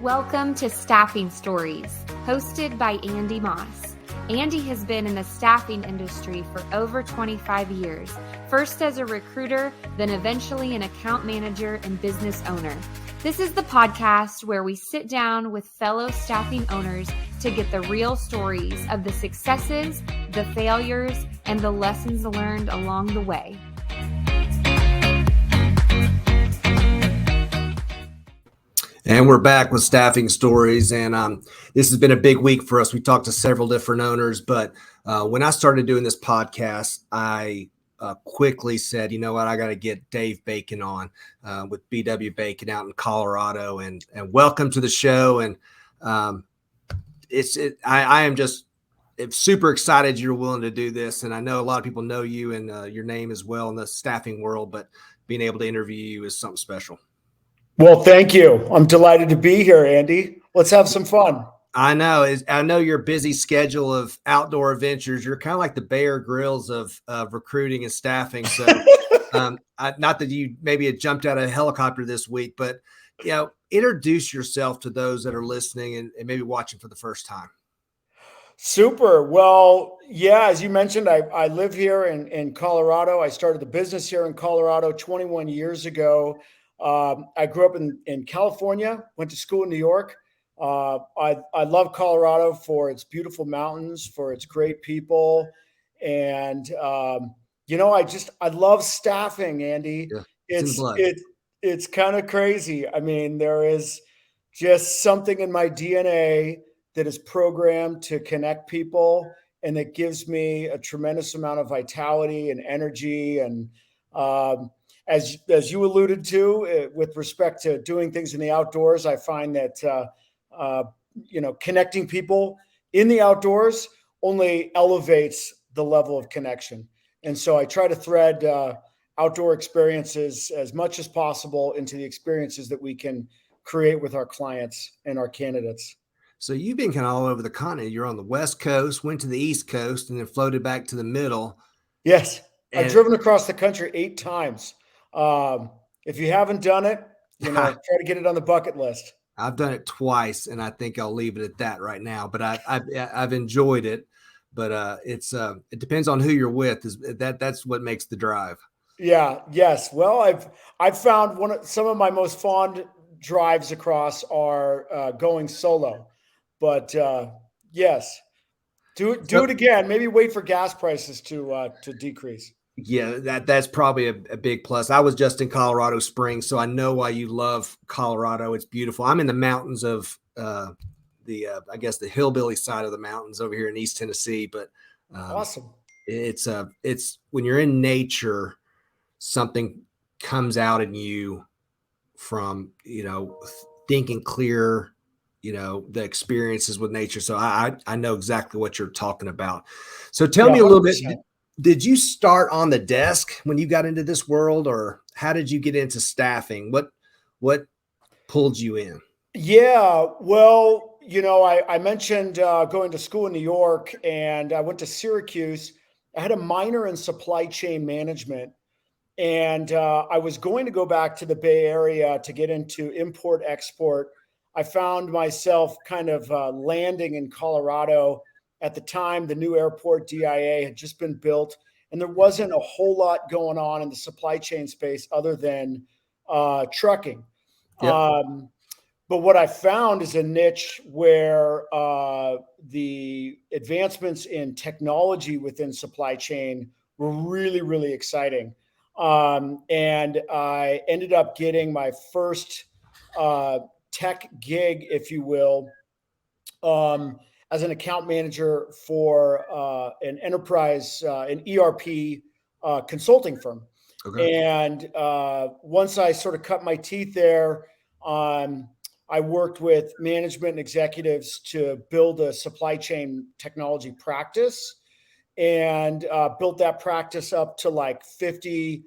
Welcome to Staffing Stories, hosted by Andy Moss. Andy has been in the staffing industry for over 25 years, first as a recruiter, then eventually an account manager and business owner. This is the podcast where we sit down with fellow staffing owners to get the real stories of the successes, the failures, and the lessons learned along the way. And we're back with Staffing Stories, and this has been a big week for us. We talked to several different owners, but when I started doing this podcast, I quickly said, you know what, I got to get Dave Bacon on with BWBacon out in Colorado, and welcome to the show. And I am just super excited you're willing to do this, and I know a lot of people know you and your name as well in the staffing world, but being able to interview you is something special. Well, thank you. I'm delighted to be here, Andy. Let's have some fun. I know your busy schedule of outdoor adventures. You're kind of like the Bear Grylls of recruiting and staffing. So not that you maybe had jumped out of a helicopter this week, but introduce yourself to those that are listening and maybe watching for the first time. Super. Well, yeah, as you mentioned, I live here in Colorado. I started the business here in Colorado 21 years ago. I grew up in California, went to school in New York. I love Colorado for its beautiful mountains, for its great people. And, I love staffing, Andy. Yeah, it's kind of crazy. I mean, there is just something in my DNA that is programmed to connect people, and that gives me a tremendous amount of vitality and energy. And, as you alluded to, with respect to doing things in the outdoors, I find that, connecting people in the outdoors only elevates the level of connection. And so I try to thread outdoor experiences as much as possible into the experiences that we can create with our clients and our candidates. So you've been kind of all over the continent. You're on the West Coast, went to the East Coast, and then floated back to the middle. Yes. I've driven across the country 8 times. If you haven't done it, try to get it on the bucket list. I've done it twice, and I think I'll leave it at that right now. But I've enjoyed it. But it depends on who you're with. That's what makes the drive. Yeah. Yes. Well, I've found some of my most fond drives across are going solo. But yes, do it again. Maybe wait for gas prices to decrease. Yeah, that's probably a big plus. I was just in Colorado Springs, so I know why you love Colorado. It's beautiful. I'm in the mountains of the hillbilly side of the mountains over here in East Tennessee. But awesome. It's when you're in nature, something comes out in you from thinking clear. The experiences with nature. So I know exactly what you're talking about. So tell me a little bit. Did you start on the desk when you got into this world, or how did you get into staffing? What pulled you in? Yeah, well, I mentioned going to school in New York, and I went to Syracuse. I had a minor in supply chain management, and I was going to go back to the Bay Area to get into import export. I found myself kind of landing in Colorado. At the time, the new airport, DIA, had just been built, and there wasn't a whole lot going on in the supply chain space other than trucking. Yep. But what I found is a niche where the advancements in technology within supply chain were really, really exciting. And I ended up getting my first tech gig, if you will, as an account manager for an enterprise, an ERP consulting firm. Okay. And once I sort of cut my teeth there, I worked with management and executives to build a supply chain technology practice, and built that practice up to like 50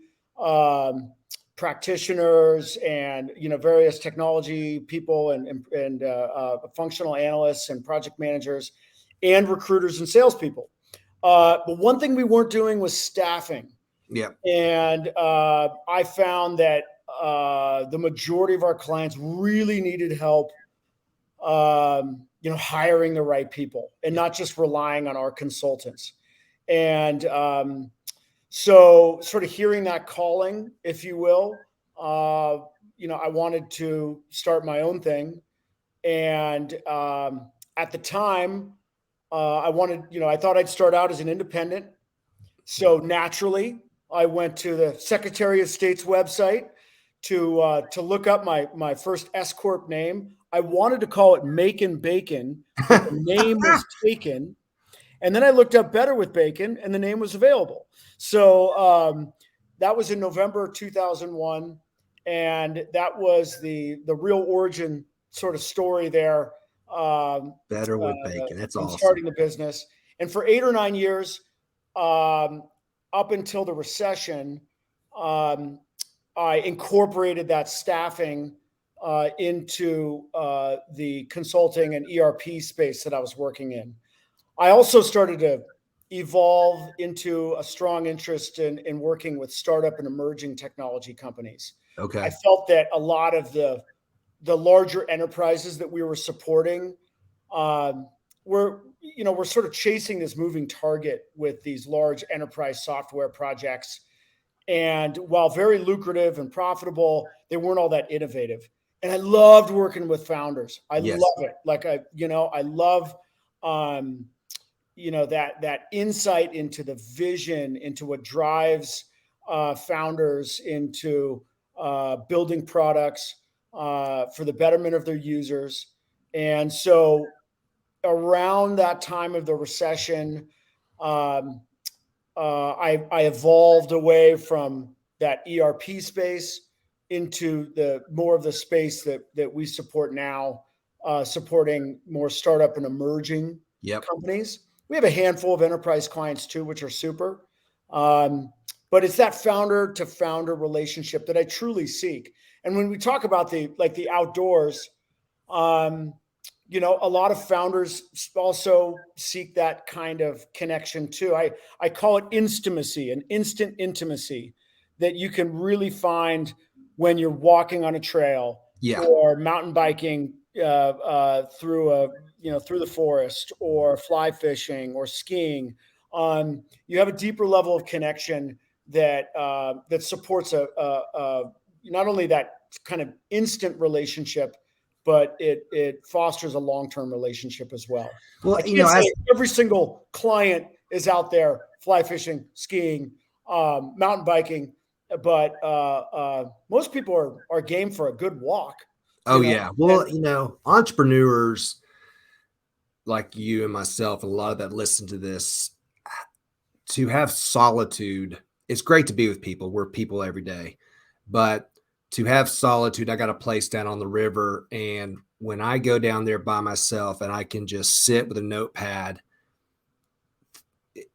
practitioners and various technology people and functional analysts and project managers and recruiters and salespeople. But one thing we weren't doing was staffing. Yeah. And I found that the majority of our clients really needed help hiring the right people and not just relying on our consultants. And so sort of hearing that calling, if you will, I wanted to start my own thing. And at the time, I thought I'd start out as an independent. So naturally, I went to the Secretary of State's website to look up my first S corp name. I wanted to call it Macon Bacon, but the name was taken. And then I looked up Better with Bacon, and the name was available. So that was in November 2001, and that was the real origin sort of story there. Better with Bacon. That's awesome. Starting the business, and for 8 or 9 years, up until the recession, I incorporated that staffing into the consulting and ERP space that I was working in. I also started to evolve into a strong interest in working with startup and emerging technology companies. Okay. I felt that a lot of the larger enterprises that we were supporting were sort of chasing this moving target with these large enterprise software projects. And while very lucrative and profitable, they weren't all that innovative. And I loved working with founders. I love it. Like I love that insight into the vision, into what drives founders into building products for the betterment of their users. And so around that time of the recession, I evolved away from that ERP space into more of the space that we support now, supporting more startup and emerging companies. We have a handful of enterprise clients too, which are super. But it's that founder to founder relationship that I truly seek. And when we talk about the outdoors, a lot of founders also seek that kind of connection too. I call it Instamacy, an instant intimacy that you can really find when you're walking on a trail or mountain biking through the forest, or fly fishing or skiing. You have a deeper level of connection that supports not only that kind of instant relationship, but it fosters a long-term relationship as well. Well, I can't say every single client is out there fly fishing, skiing, mountain biking, but most people are game for a good walk. Oh, yeah. Well, entrepreneurs like you and myself, and a lot of that listen to this, to have solitude, it's great to be with people. We're people every day. But to have solitude, I got a place down on the river. And when I go down there by myself and I can just sit with a notepad,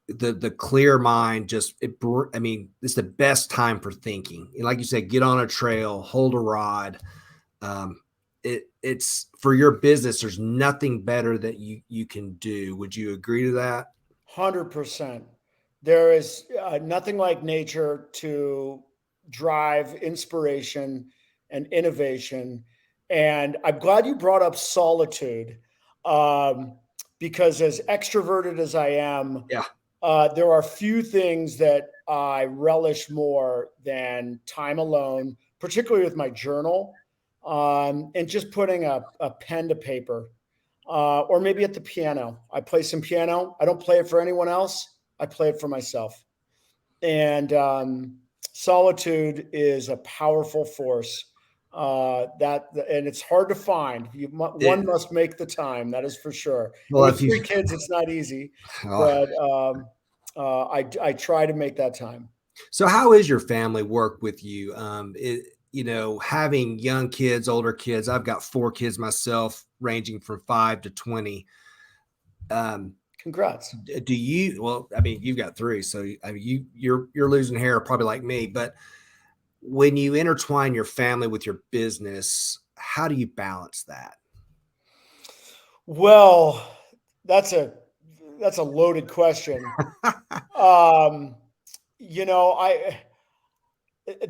the clear mind it's the best time for thinking. Like you said, get on a trail, hold a rod. It's for your business. There's nothing better that you can do. Would you agree to that? 100%. There is nothing like nature to drive inspiration and innovation. And I'm glad you brought up solitude, because as extroverted as I am, there are few things that I relish more than time alone, particularly with my journal, and just putting a pen to paper, or maybe at the piano. I play some piano. I don't play it for anyone else. I play it for myself. And solitude is a powerful force and it's hard to find. One must make the time, that is for sure. Well, with 3 kids, it's not easy, but I try to make that time. So how is your family work with you? Having young kids, older kids, I've got 4 kids myself, ranging from 5 to 20. Congrats. Do you? Well, you've got 3, so you're losing hair probably like me. But when you intertwine your family with your business, how do you balance that? Well, that's a loaded question. The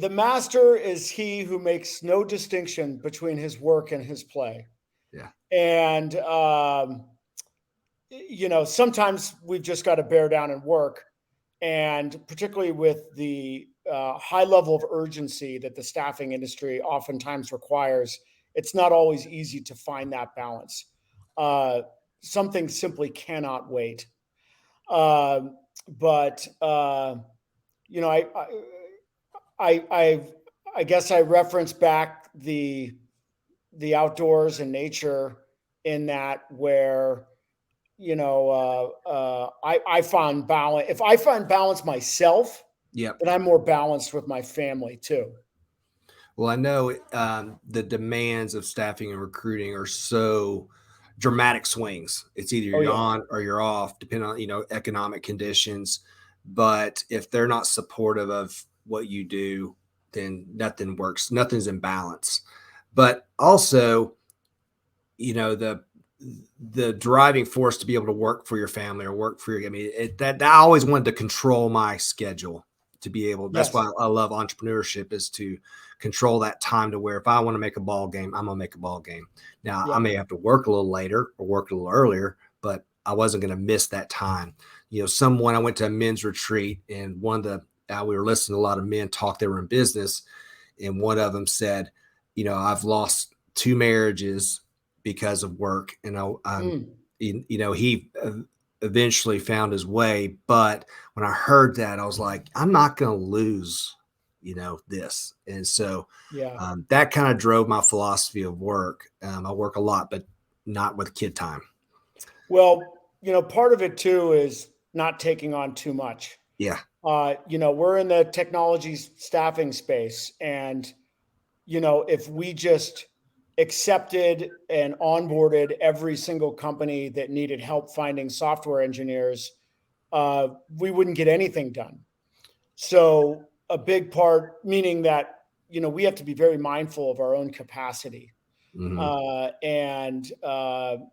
master is he who makes no distinction between his work and his play. Yeah. And, sometimes we've just got to bear down and work. And particularly with the high level of urgency that the staffing industry oftentimes requires, it's not always easy to find that balance. Uh, some things simply cannot wait. Uh, but you know, I I guess I reference back the outdoors and nature in that where I find balance. If I find balance myself, Yep. then I'm more balanced with my family too. Well, I know the demands of staffing and recruiting are so dramatic swings. It's either Oh you're yeah, on or you're off, depending on economic conditions. But if they're not supportive of what you do, then nothing works. Nothing's in balance. But also, the driving force to be able to work for your family or work for your, I mean, that I always wanted to control my schedule to be able. That's yes, why I love entrepreneurship, is to control that time to where if I want to make a ball game, I'm gonna make a ball game. Now I yeah, may have to work a little later or work a little earlier, but I wasn't going to miss that time. Someone, I went to a men's retreat, and one of the we were listening to a lot of men talk. They were in business, and one of them said, I've lost two marriages because of work, and mm, he eventually found his way. But when I heard that, I was like, I'm not going to lose, this. And so yeah. that kind of drove my philosophy of work. I work a lot, but not with kid time. Well, part of it too is not taking on too much. Yeah. We're in the technology staffing space, and if we just accepted and onboarded every single company that needed help finding software engineers, we wouldn't get anything done. So a big part, meaning that we have to be very mindful of our own capacity, Hmm. and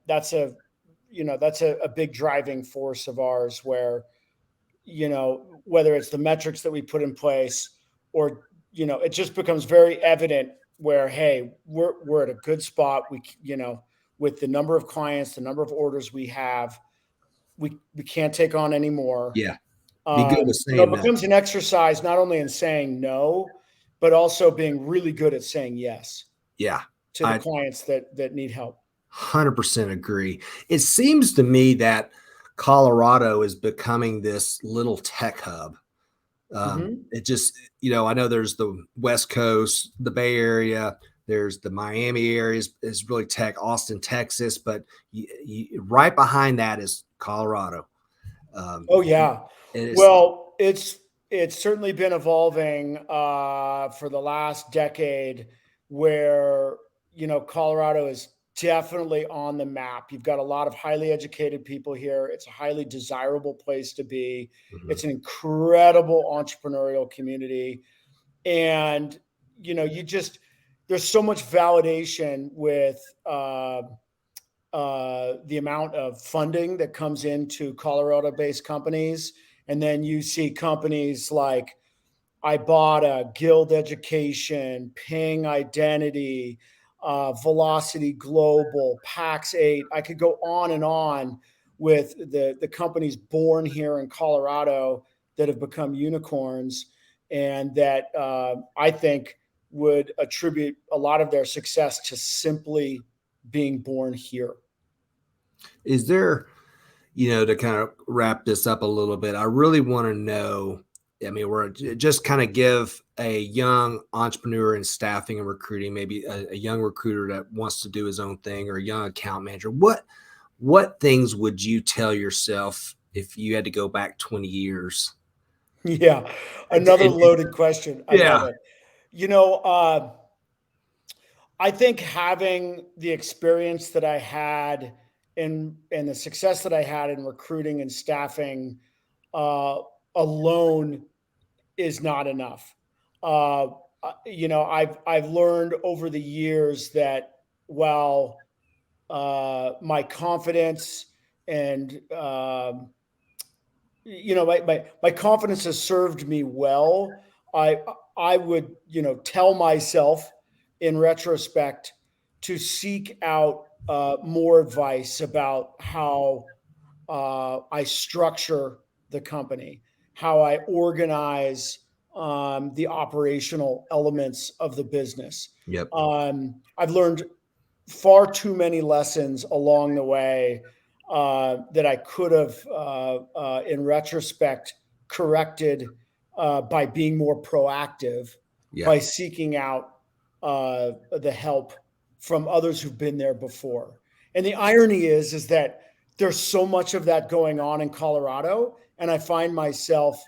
that's a big driving force of ours. Where whether it's the metrics that we put in place, or it just becomes very evident where, hey, we're at a good spot. With the number of clients, the number of orders we have, we can't take on any more. Yeah. Be good with saying It no. becomes an exercise not only in saying no, but also being really good at saying yes Yeah. to the I clients that need help. 100% agree. It seems to me that Colorado is becoming this little tech hub. Hmm. It just, I know there's the West Coast, the Bay Area, there's the Miami area is really tech, Austin, Texas, but right behind that is Colorado. Um, Oh yeah. and it's, Well, it's certainly been evolving for the last decade, where Colorado is definitely on the map. You've got a lot of highly educated people here. It's a highly desirable place to be. Mhm. It's an incredible entrepreneurial community, and you just there's so much validation with the amount of funding that comes into Colorado-based companies. And then you see companies like Ibotta, Guild Education, Ping Identity, Velocity Global, Pax8. I could go on and on with the companies born here in Colorado that have become unicorns, and that I think would attribute a lot of their success to simply being born here. Is there, to kind of wrap this up a little bit, I really want to know. I mean, we're just kind of give a young entrepreneur in staffing and recruiting, maybe a young recruiter that wants to do his own thing, or a young account manager. What things would you tell yourself if you had to go back 20 years? Yeah, And, another and- loaded question. I love yeah. it. You know, uh, I think having the experience that I had and the success that I had in recruiting and staffing uh, alone is not enough. Uh, I've learned over the years that while my confidence and my confidence has served me well. I would tell myself in retrospect to seek out more advice about how I structure the company, how I organize the operational elements of the business. Yep. I've learned far too many lessons along the way that I could have, in retrospect, corrected by being more proactive, by seeking out the help from others who've been there before. And the irony is that there's so much of that going on in Colorado, and I find myself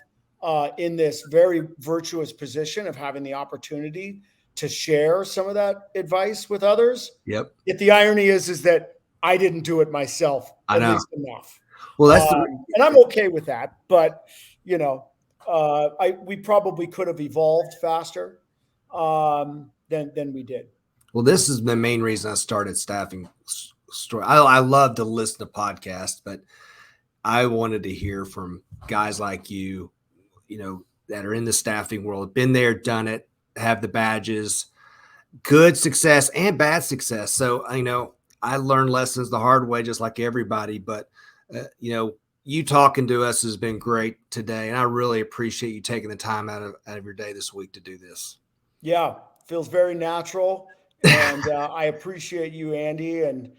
in this very virtuous position of having the opportunity to share some of that advice with others. Yep. Yet the irony is that I didn't do it myself, at least enough. Well, that's and I'm okay with that. But we probably could have evolved faster than we did. Well, this is the main reason I started Staffing Story. I love to listen to podcasts, but I wanted to hear from guys like you, that are in the staffing world, been there, done it, have the badges, good success and bad success. So, I learned lessons the hard way, just like everybody, but, you talking to us has been great today. And I really appreciate you taking the time out of your day this week to do this. Yeah. Feels very natural. And I appreciate you, Andy. And,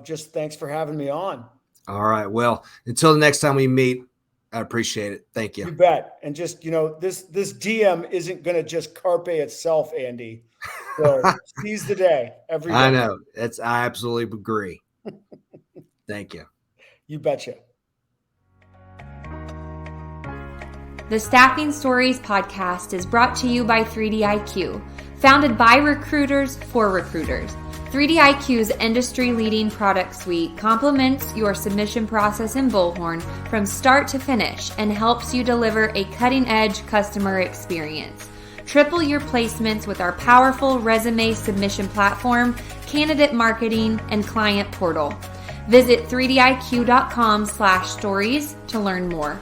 just thanks for having me on. All right. Well, until the next time we meet, I appreciate it. Thank you. You bet. And just, this DM isn't going to just carpe itself, Andy. So seize the day every day. I know. I absolutely agree. Thank you. You betcha. The Staffing Stories podcast is brought to you by 3DIQ, founded by recruiters for recruiters. 3DIQ's industry-leading product suite complements your submission process in Bullhorn from start to finish and helps you deliver a cutting-edge customer experience. Triple your placements with our powerful resume submission platform, candidate marketing, and client portal. Visit 3diq.com/stories to learn more.